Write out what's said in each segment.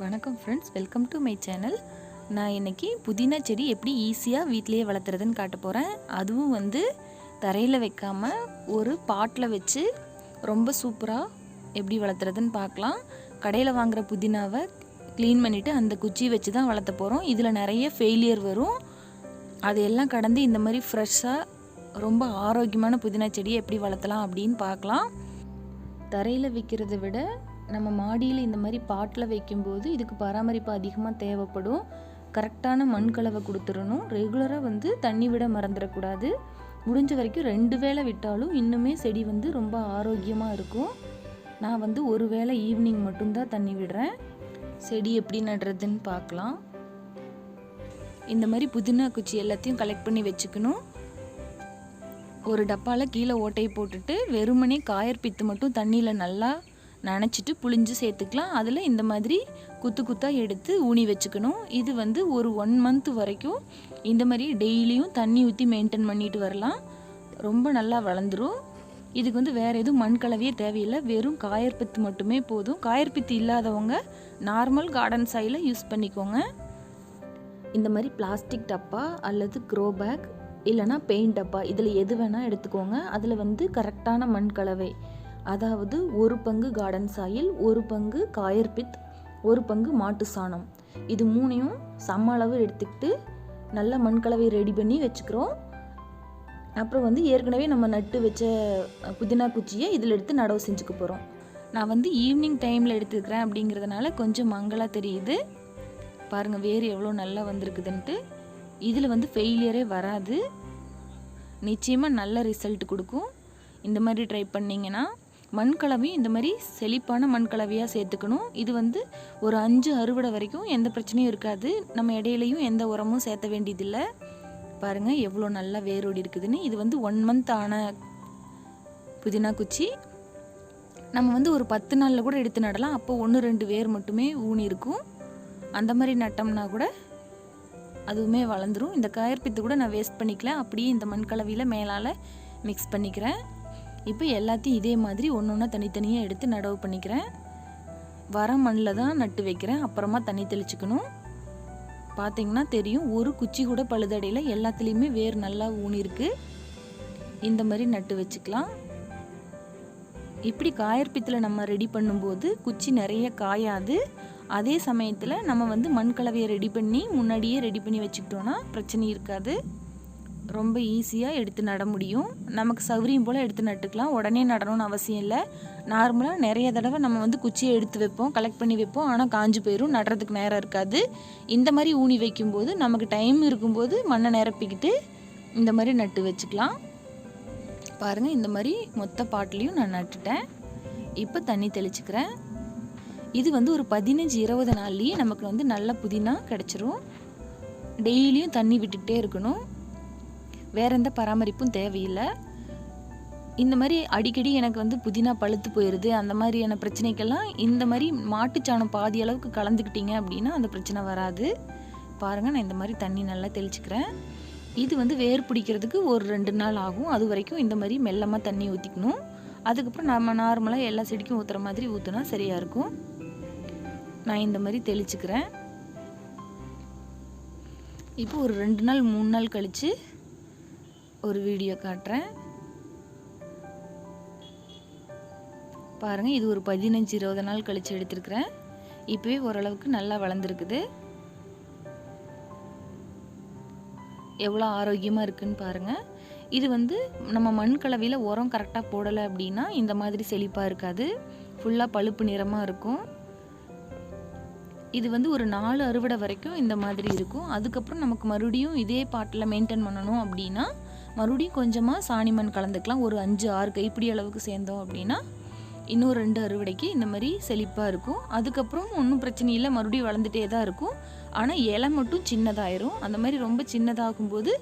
வணக்கம் friends, welcome to my channel. நான் இன்றைக்கி புதினா செடி எப்படி ஈஸியாக வீட்டிலையே வளர்த்துறதுன்னு காட்ட போகிறேன். அதுவும் தரையில் வைக்காமல் ஒரு பாட்டில் வச்சு ரொம்ப சூப்பராக எப்படி வளர்த்துறதுன்னு பார்க்கலாம். கடையில் வாங்குகிற புதினாவை க்ளீன் பண்ணிவிட்டு அந்த குச்சி வச்சு தான் வளர்த்த போகிறோம். இதில் நிறைய ஃபெயிலியர் வரும். அதையெல்லாம் கடந்து இந்த மாதிரி ஃப்ரெஷ்ஷாக ரொம்ப ஆரோக்கியமான புதினா செடியை எப்படி வளர்த்தலாம் அப்படின்னு பார்க்கலாம். தரையில் வைக்கிறத விட நம்ம மாடியில் இந்த மாதிரி பாட்டில் வைக்கும்போது இதுக்கு பராமரிப்பு அதிகமாக தேவைப்படும். கரெக்டான மண் கலவை கொடுத்துடணும். ரெகுலராக தண்ணி விட மறந்துடக்கூடாது. முடிஞ்ச வரைக்கும் 2 வேளை விட்டாலும் இன்னுமே செடி ரொம்ப ஆரோக்கியமாக இருக்கும். நான் ஒரு வேளை ஈவினிங் மட்டும்தான் தண்ணி விடுறேன். செடி எப்படி நடுறதுன்னு பார்க்கலாம். இந்த மாதிரி புதினா குச்சி எல்லாத்தையும் கலெக்ட் பண்ணி வச்சுக்கணும். ஒரு டப்பாவில் கீழே ஓட்டையை போட்டுட்டு வெறுமனே காயர் பித்து மட்டும் தண்ணியில் நல்லா நனைச்சிட்டு புளிஞ்சு சேர்த்துக்கலாம். அதில் இந்த மாதிரி குத்து குத்தாக எடுத்து ஊனி வச்சுக்கணும். இது ஒரு 1 மந்த் வரைக்கும் இந்த மாதிரி டெய்லியும் தண்ணி ஊற்றி மெயின்டைன் பண்ணிட்டு வரலாம். ரொம்ப நல்லா வளர்ந்துடும். இதுக்கு வேறு எதுவும் மண் கலவையே தேவையில்லை. வெறும் காயற்பித்து மட்டுமே போதும். காயற்பித்து இல்லாதவங்க நார்மல் கார்டன் சாயிலை யூஸ் பண்ணிக்கோங்க. இந்த மாதிரி பிளாஸ்டிக் டப்பா அல்லது க்ரோ பேக் இல்லைனா பெயிண்ட் டப்பா, இதில் எது வேணால் எடுத்துக்கோங்க. அதில் கரெக்டான மண் கலவை, அதாவது 1 பங்கு கார்டன் சாயில், 1 பங்கு காயர்பித், 1 பங்கு மாட்டு சாணம், இது 3ஐயும் சம அளவு எடுத்துக்கிட்டு நல்ல மண்கலவை ரெடி பண்ணி வச்சுக்கிறோம். அப்புறம் ஏற்கனவே நம்ம நட்டு வச்ச புதினா குச்சியை இதில் எடுத்து நடவு செஞ்சுக்க போகிறோம். நான் ஈவினிங் டைமில் எடுத்துக்கிறேன் அப்படிங்கிறதுனால கொஞ்சம் மங்கலாக தெரியுது. பாருங்கள் வேர் எவ்வளோ நல்லா வந்திருக்குதுன்ட்டு. இதில் ஃபெயிலியரே வராது. நிச்சயமாக நல்ல ரிசல்ட் கொடுக்கும். இந்த மாதிரி ட்ரை பண்ணிங்கன்னா மண்கலவையும் இந்த மாதிரி செழிப்பான மண்கலவையாக சேர்த்துக்கணும். இது ஒரு 5 அறுவடை வரைக்கும் எந்த பிரச்சனையும் இருக்காது. நம்ம இடையிலையும் எந்த உரமும் சேர்த்த வேண்டியதில்லை. பாருங்கள் எவ்வளோ நல்லா வேரோடி இருக்குதுன்னு. இது 1 மந்த் ஆன புதினா குச்சி. நம்ம ஒரு 10 நாளில் கூட எடுத்து நடலாம். அப்போ 1-2 வேர் மட்டுமே ஊனி இருக்கும். அந்த மாதிரி நட்டோம்னா கூட அதுவுமே வளர்ந்துடும். இந்த காயற்பித்து கூட நான் வேஸ்ட் பண்ணிக்கல, அப்படியே இந்த மண்கலவையில் மேலால் மிக்ஸ் பண்ணிக்கிறேன். இப்போ எல்லாத்தையும் இதே மாதிரி ஒன்று தனித்தனியாக எடுத்து நடவு பண்ணிக்கிறேன். வர மண்ணில் தான் நட்டு வைக்கிறேன். அப்புறமா தண்ணி தெளிச்சுக்கணும். பார்த்திங்கன்னா தெரியும், ஒரு குச்சி கூட பழுதடையில். எல்லாத்துலேயுமே வேர் நல்லா ஊனிருக்கு. இந்த மாதிரி நட்டு வச்சுக்கலாம். இப்படி காயற்பித்தில் நம்ம ரெடி பண்ணும்போது குச்சி நிறைய காயாது. அதே சமயத்தில் நம்ம மண் கலவையை ரெடி பண்ணி முன்னாடியே ரெடி பண்ணி வச்சுக்கிட்டோன்னா பிரச்சனை இருக்காது. ரொம்ப ஈஸியாக எடுத்து நட முடியும். நமக்கு சௌகரியம் போல் எடுத்து நட்டுக்கலாம். உடனே நடணும்னு அவசியம் இல்லை. நார்மலாக நிறைய தடவை நம்ம குச்சியை எடுத்து வைப்போம், கலெக்ட் பண்ணி வைப்போம். ஆனால் காஞ்சு போயிடும், நடுறதுக்கு நேரம் இருக்காது. இந்த மாதிரி ஊனி வைக்கும்போது நமக்கு டைம் இருக்கும்போது மண்ணை நிரப்பிக்கிட்டு இந்த மாதிரி நட்டு வச்சுக்கலாம். பாருங்கள் இந்த மாதிரி மொத்த பாட்டிலையும் நான் நட்டுட்டேன். இப்போ தண்ணி தெளிச்சுக்கிறேன். இது ஒரு 15-20 நாள்லேயே நமக்கு நல்ல புதினா கிடச்சிரும். டெய்லியும் தண்ணி விட்டுக்கிட்டே இருக்கணும். வேறு எந்த பராமரிப்பும் தேவையில்லை. இந்த மாதிரி அடிக்கடி எனக்கு புதினா பழுத்து போயிடுது, அந்த மாதிரியான பிரச்சனைக்கெல்லாம் இந்த மாதிரி மாட்டுச்சாணம் பாதி அளவுக்கு கலந்துக்கிட்டீங்க அப்படின்னா அந்த பிரச்சனை வராது. பாருங்கள் நான் இந்த மாதிரி தண்ணி நல்லா தெளிச்சுக்கிறேன். இது வேர் பிடிக்கிறதுக்கு ஒரு 2 நாள் ஆகும். அது வரைக்கும் இந்த மாதிரி மெல்லமாக தண்ணி ஊற்றிக்கணும். அதுக்கப்புறம் நம்ம நார்மலாக எல்லா செடிக்கும் ஊற்றுற மாதிரி ஊற்றினா சரியாக இருக்கும். நான் இந்த மாதிரி தெளிச்சுக்கிறேன். இப்போ ஒரு 2 நாள் 3 நாள் கழித்து ஒரு வீடியோ காட்டுறேன். பாருங்கள் இது ஒரு 15-20 நாள் கழித்து எடுத்துருக்கிறேன். இப்போவே ஓரளவுக்கு நல்லா வளர்ந்துருக்குது. எவ்வளோ ஆரோக்கியமாக இருக்குதுன்னு பாருங்கள். இது நம்ம மண் கலவையில் உரம் கரெக்டாக போடலை அப்படின்னா இந்த மாதிரி செழிப்பாக இருக்காது. ஃபுல்லாக பழுப்பு நிறமாக இருக்கும். இது ஒரு 4 அறுவடை வரைக்கும் இந்த மாதிரி இருக்கும். அதுக்கப்புறம் நமக்கு மறுபடியும் இதே பாட்டில் மெயின்டைன் பண்ணணும் அப்படின்னா மறுபடியும் கொஞ்சமாக சாணி மண் கலந்துக்கலாம். ஒரு 5-6 கைப்பிடி அளவுக்கு சேர்ந்தோம் அப்படின்னா இன்னும் 2 அறுவடைக்கு இந்த மாதிரி செழிப்பாக இருக்கும். அதுக்கப்புறம் ஒன்றும் பிரச்சனை இல்லை, மறுபடியும் வளர்ந்துட்டே தான் இருக்கும். ஆனால் இலை மட்டும் சின்னதாயிரும். அந்த மாதிரி ரொம்ப சின்னதாகும்போது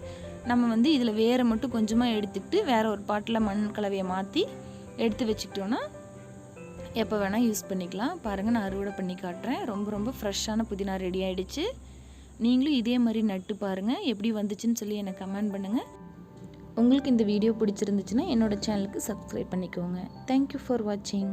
நம்ம இதில் வேரை மட்டும் கொஞ்சமாக எடுத்துக்கிட்டு வேறு ஒரு பாட்டில் மண் கலவையை மாற்றி எடுத்து வச்சுக்கிட்டோன்னா எப்போ வேணால் யூஸ் பண்ணிக்கலாம். பாருங்கள் நான் அறுவடை பண்ணி காட்டுறேன். ரொம்ப ஃப்ரெஷ்ஷான புதினா ரெடி ஆகிடுச்சு. நீங்களும் இதே மாதிரி நட்டு பாருங்கள். எப்படி வந்துச்சுன்னு சொல்லி எனக்கு கமெண்ட் பண்ணுங்கள். உங்களுக்கு இந்த வீடியோ பிடிச்சிருந்துச்சுன்னா என்னோட சேனலுக்கு சப்ஸ்கிரைப் பண்ணிக்கோங்க. தேங்க்யூ ஃபார் வாட்சிங்.